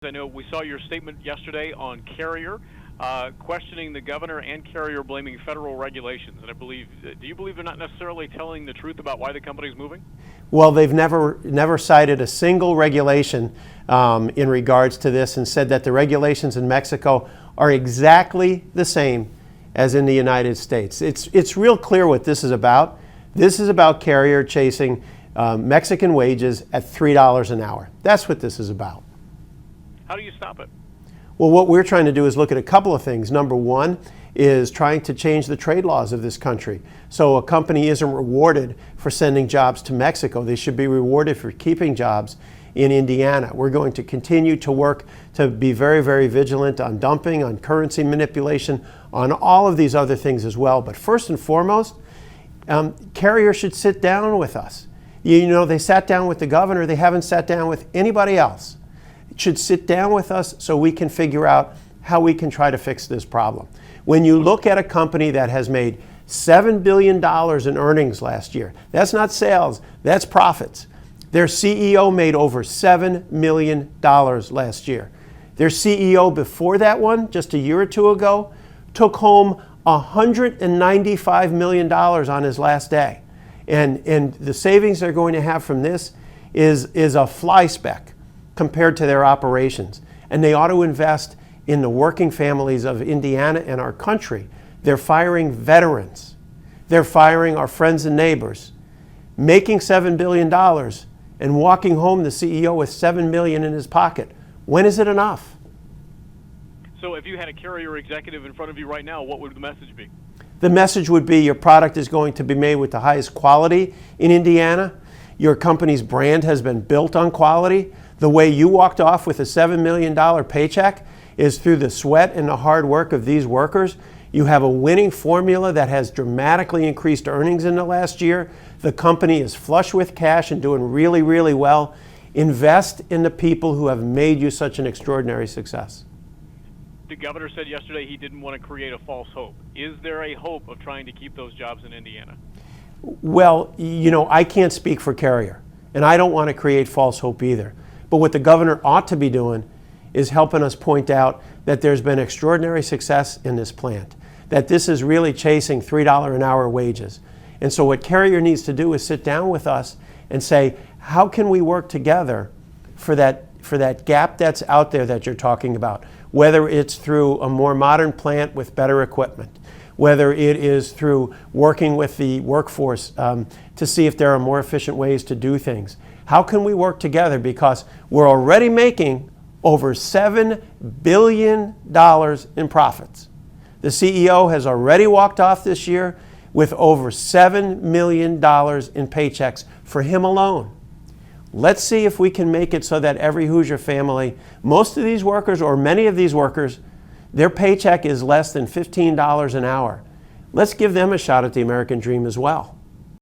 I know we saw your statement yesterday on Carrier, questioning the governor and Carrier blaming federal regulations. And I believe, do you believe they're not necessarily telling the truth about why the company's moving? Well, they've never cited a single regulation in regards to this, and said that the regulations in Mexico are exactly the same as in the United States. It's real clear what this is about. This is about Carrier chasing Mexican wages at $3 an hour. That's what this is about. How do you stop it? Well, what we're trying to do is look at a couple of things. Number one is trying to change the trade laws of this country. So a company isn't rewarded for sending jobs to Mexico. They should be rewarded for keeping jobs in Indiana. We're going to continue to work to be very, very vigilant on dumping, on currency manipulation, on all of these other things as well. But first and foremost, Carrier should sit down with us. You know, they sat down with the governor. They haven't sat down with anybody else. Should sit down with us so we can figure out how we can try to fix this problem. When you look at a company that has made $7 billion in earnings last year, that's not sales, that's profits. Their CEO made over $7 million last year. Their CEO before that one, just a year or two ago, took home $195 million on his last day. And the savings they're going to have from this is a fly speck compared to their operations. And they ought to invest in the working families of Indiana and our country. They're firing veterans. They're firing our friends and neighbors. Making $7 billion and walking home the CEO with $7 million in his pocket. When is it enough? So if you had a Carrier executive in front of you right now, what would the message be? The message would be your product is going to be made with the highest quality in Indiana. Your company's brand has been built on quality. The way you walked off with a $7 million paycheck is through the sweat and the hard work of these workers. You have a winning formula that has dramatically increased earnings in the last year. The company is flush with cash and doing really, really well. Invest in the people who have made you such an extraordinary success. The governor said yesterday he didn't want to create a false hope. Is there a hope of trying to keep those jobs in Indiana? Well, you know, I can't speak for Carrier, and I don't want to create false hope either. But what the governor ought to be doing is helping us point out that there's been extraordinary success in this plant, that this is really chasing $3 an hour wages. And so what Carrier needs to do is sit down with us and say, how can we work together for that gap that's out there that you're talking about, whether it's through a more modern plant with better equipment, whether it is through working with the workforce to see if there are more efficient ways to do things. How can we work together? Because we're already making over $7 billion in profits. The CEO has already walked off this year with over $7 million in paychecks for him alone. Let's see if we can make it so that every Hoosier family, most of these workers or many of these workers, their paycheck is less than $15 an hour. Let's give them a shot at the American dream as well.